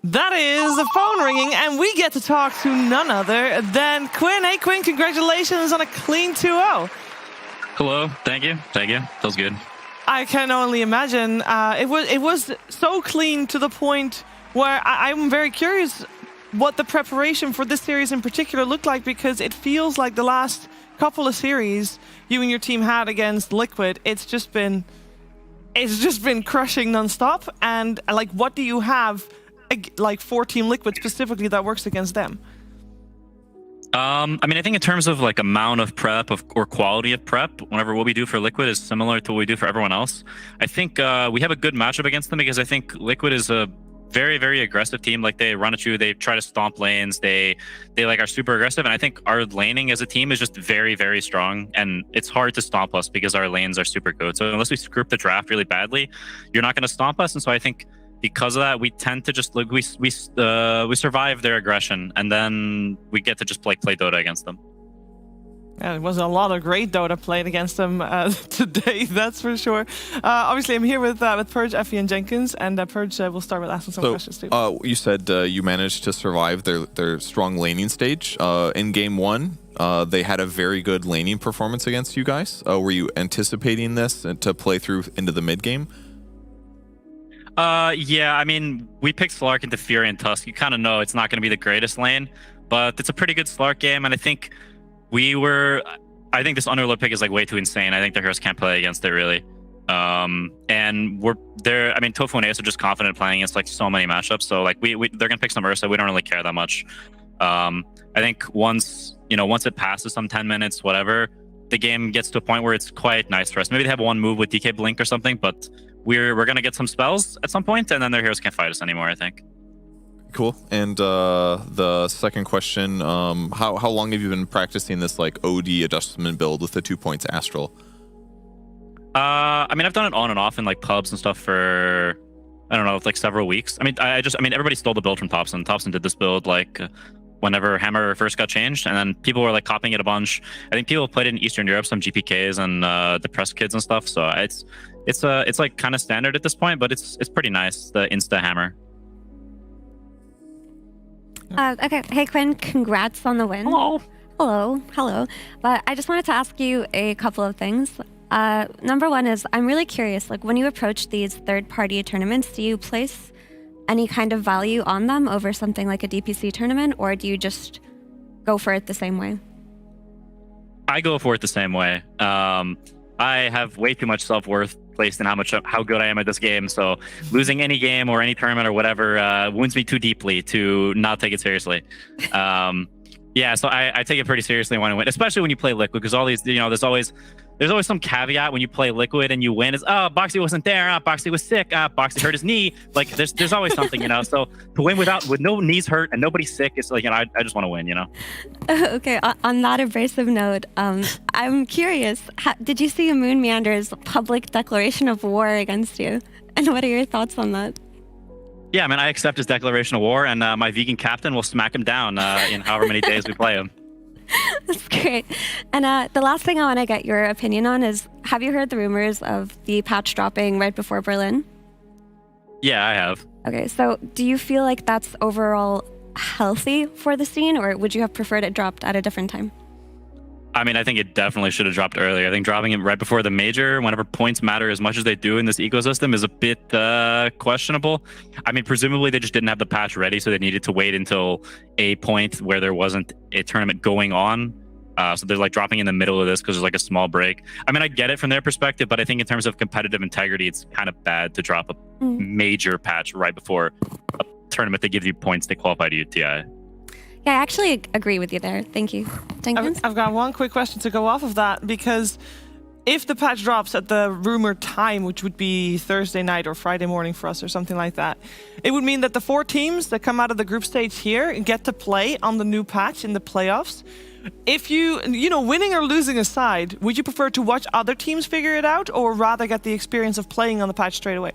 That is the phone ringing, and we get to talk to none other than Quinn. Hey, Quinn, congratulations on a clean 2-0. Hello, thank you. Feels good. I can only imagine. It was so clean to the point where I'm very curious what the preparation for this series in particular looked like, because it feels like the last couple of series you and your team had against Liquid, it's just been crushing nonstop. And like, what do you have like for Team Liquid specifically that works against them? I mean, I think in terms of like amount of prep or quality of prep, whenever what we do for Liquid is similar to what we do for everyone else. I think we have a good matchup against them because I think Liquid is a very, very aggressive team. Like, they run at you, they try to stomp lanes, they like are super aggressive. And I think our laning as a team is just very, very strong, and it's hard to stomp us because our lanes are super good. So unless we screw up the draft really badly, you're not going to stomp us. And so I think because of that, we tend to just like we survive their aggression, and then we get to just play Dota against them. Yeah, it was a lot of great Dota played against them today, that's for sure. Obviously, I'm here with Purge, Effie, and Jenkins, and Purge will start with asking some questions too. You said you managed to survive their strong laning stage. In game one, they had a very good laning performance against you guys. Were you anticipating this to play through into the mid game? Yeah, I mean, we picked Slark into Fury and Tusk. You kind of know it's not going to be the greatest lane, but it's a pretty good Slark game, and I think I think this Underlord pick is like way too insane. I think the heroes can't play against it really. And we're there. I mean, Tofu and Ace are just confident playing against like so many matchups. So like they're gonna pick some Ursa. We don't really care that much. I think once it passes some 10 minutes, whatever, the game gets to a point where it's quite nice for us. Maybe they have one move with DK Blink or something, but we're gonna get some spells at some point, and then their heroes can't fight us anymore, I think. Cool. And the second question, how long have you been practicing this like OD adjustment build with the 2 points Astral? I mean, I've done it on and off in like pubs and stuff for, I don't know, like several weeks. I mean, everybody stole the build from Topson. Topson did this build like whenever Hammer first got changed, and then people were like copying it a bunch. I think people played it in Eastern Europe, some GPKs and depressed kids and stuff. So it's like kind of standard at this point, but it's pretty nice, the Insta Hammer. Okay, hey Quinn, congrats on the win. Hello. But I just wanted to ask you a couple of things. Number one is, I'm really curious, like when you approach these third-party tournaments, do you place any kind of value on them over something like a DPC tournament, or do you just go for it the same way? I go for it the same way. I have way too much self-worth placed in how good I am at this game, so losing any game or any tournament or whatever wounds me too deeply to not take it seriously. Yeah, so I take it pretty seriously when I win, especially when you play Liquid, because all these, there's always some caveat when you play Liquid and you win is, oh, Boxy wasn't there, Boxy was sick, Boxy hurt his knee. Like there's always something, So to win with no knees hurt and nobody's sick, it's like, I just want to win, Okay, on that abrasive note, I'm curious, did you see Moon Meander's public declaration of war against you? And what are your thoughts on that? Yeah, I mean, I accept his declaration of war, and my vegan captain will smack him down in however many days we play him. That's great. And the last thing I want to get your opinion on is, have you heard the rumors of the patch dropping right before Berlin? Yeah, I have. Okay, so do you feel like that's overall healthy for the scene, or would you have preferred it dropped at a different time? I mean, I think it definitely should have dropped earlier. I think dropping it right before the major, whenever points matter as much as they do in this ecosystem, is a bit questionable. I mean, presumably they just didn't have the patch ready, so they needed to wait until a point where there wasn't a tournament going on. So they're like dropping in the middle of this because there's like a small break. I mean, I get it from their perspective, but I think in terms of competitive integrity, it's kind of bad to drop a major patch right before a tournament that gives you points to qualify to UTI. Yeah, I actually agree with you there. Thank you. Jenkins? I've got one quick question to go off of that, because if the patch drops at the rumored time, which would be Thursday night or Friday morning for us or something like that, it would mean that the 4 teams that come out of the group stage here get to play on the new patch in the playoffs. If winning or losing aside, would you prefer to watch other teams figure it out, or rather get the experience of playing on the patch straight away?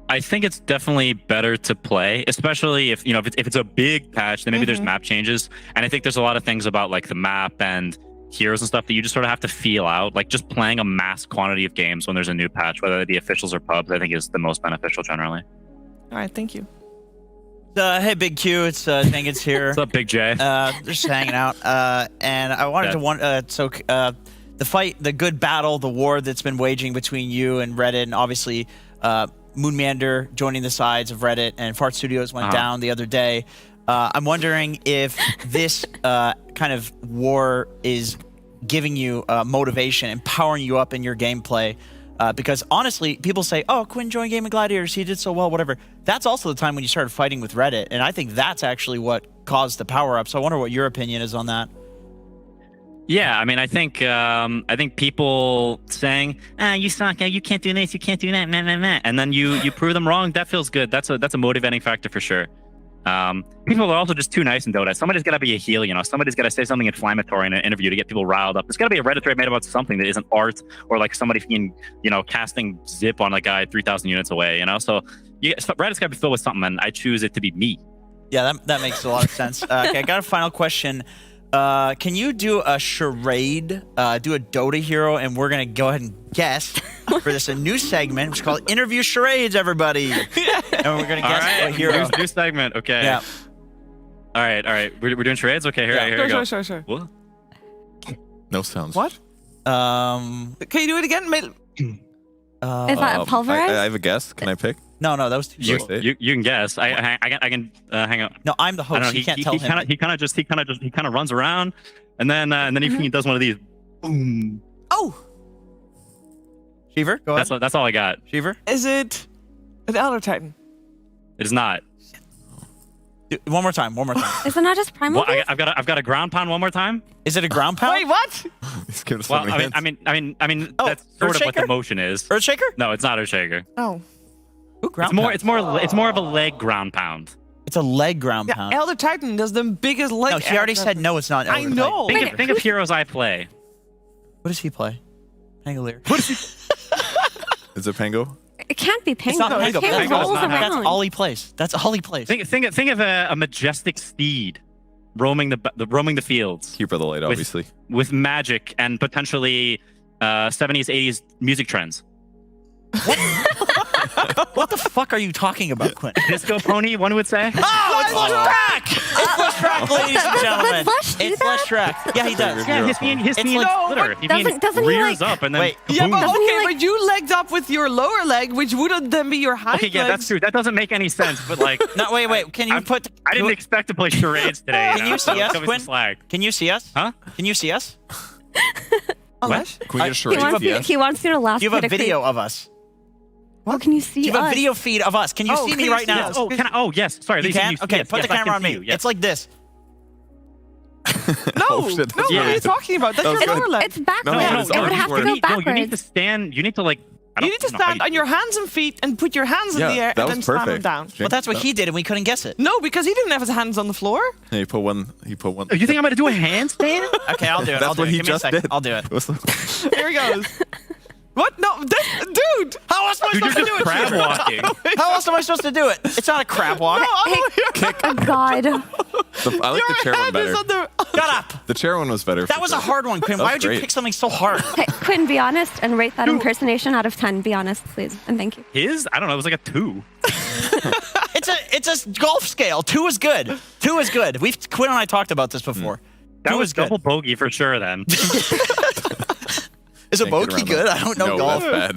I think it's definitely better to play, especially if it's a big patch, then maybe there's map changes. And I think there's a lot of things about like the map and heroes and stuff that you just sort of have to feel out. Like just playing a mass quantity of games when there's a new patch, whether it be officials or pubs, I think is the most beneficial generally. All right, thank you. Hey, Big Q, it's Jenkins here. What's up, Big J? Just hanging out. And I wanted to the fight, the good battle, the war that's been waging between you and Reddit, and obviously Moonmander joining the sides of Reddit, and Fart Studios went down the other day. I'm wondering if this kind of war is giving you motivation, empowering you up in your gameplay. Because honestly, people say, oh, Quinn joined Gaming Gladiators, he did so well, whatever. That's also the time when you started fighting with Reddit, and I think that's actually what caused the power-up. So I wonder what your opinion is on that. Yeah, I mean, I think people saying, you suck, you can't do this, you can't do that, meh, meh, meh. And then you prove them wrong, that feels good. That's a motivating factor for sure. People are also just too nice in Dota. Somebody's got to be a heel, you know. Somebody's got to say something inflammatory in an interview to get people riled up. There's got to be a Reddit thread made about something that isn't art, or like somebody being, you know, casting zip on a guy 3,000 units away, you know. So Reddit's got to be filled with something, and I choose it to be me. Yeah, that makes a lot of sense. Okay, I got a final question. Can you do a charade, do a Dota hero, and we're going to go ahead and guess for this a new segment, which is called Interview Charades, everybody. And we're going to guess what hero. New segment, okay. Yeah. All right. We're doing charades? Okay, here we go. Sure. What? No sounds. What? Can you do it again? Is that pulverized? I have a guess. Can I pick? No, that was too short. You can guess. I can hang out. No, I'm the host. I don't know, you can't tell him. He kind of runs around, and then he does one of these. Boom. Oh. Sheever, go ahead. That's all I got. Sheever, Is it an Elder Titan? It is not. one more time. Is it not just primal? Well, I've got a ground pound one more time. Is it a ground pound? Wait, what? He's giving us Well, so many hints. I mean, Oh, that's sort of what Earthshaker? the motion is. Earthshaker? No, it's not Earthshaker. Oh. Ooh, ground It's more of a leg ground pound. It's a leg ground Yeah, pound. Elder Titan does the biggest leg. No, she already said no, it's not. I Elder know. Titan. Think of heroes I play. What does he play? Pangolier. Is it Pango? It can't be It's penguin. not Pango. Penguin Pango's rolls not- around. That's all he plays. That's all he plays. Think of a majestic steed roaming the fields Keeper of the Light, obviously. with magic and potentially 70s 80s music trends. What the fuck are you talking about, Quinn? Disco pony, one would say. Oh, it's Flush Track! It's Flush Track, ladies and gentlemen. Flush do It's that? Flush Track. Yeah, he does. Yeah, his being It's like- splitter. He being doesn't he, rears like- up and then Wait. Yeah, kaboom. but Doesn't he, okay, like- but you legged up with your lower leg, which wouldn't then be your hind Okay, yeah, that's legs. true. That doesn't make any sense. But like, No, wait. Can you put? I didn't expect to play charades today. Can you see us, Cut me some Quinn? slack. Can you see us? Huh? Can you see us? What? Can we get a He charade? wants, you, Yes. he wants you to laugh. Do you have a critically. video of us? Oh, can you see Do you have a us? video feed of us? Can you see can me you right see now? us? Oh, oh, yes. Sorry. You can? Okay, put the camera on me. It's like this. No, Oh, shit, that's no, what are you weird. talking about? That's That was your good. lower leg. It's backwards. No, it it's would already have to working. go No, you backwards. need to stand. You need to like. You need to stand on your hands and feet and put your hands in Yeah, the air that and was then slam them perfect. down. Well, that's what he did, and we couldn't guess it. No, because he didn't have his hands on the floor. Yeah, he put one. Oh, you think I'm gonna do a handstand? Okay, I'll do it. That's I'll do what it. he Give me a just second. did. I'll do it. What's the- Here he goes. What? No, dude! How else am I Dude, you're supposed to just do it? crab walking. How else am I supposed to do it? It's not a crab walk. Oh, God. I like the Your chair one hand better. is on the... Shut up. The chair one was better. That was a hard one, Quinn. That Why was would you great. pick something so hard? Okay, Quinn, be honest and rate that impersonation out of 10. Be honest, please. And thank you. His? I don't know. It was like a 2. It's a golf scale. 2 is good. 2 is good. Quinn and I talked about this before. That 2 was is good. double bogey for sure. Then. Is a Can't get bogey around good? that. I don't know No, golf. that's bad.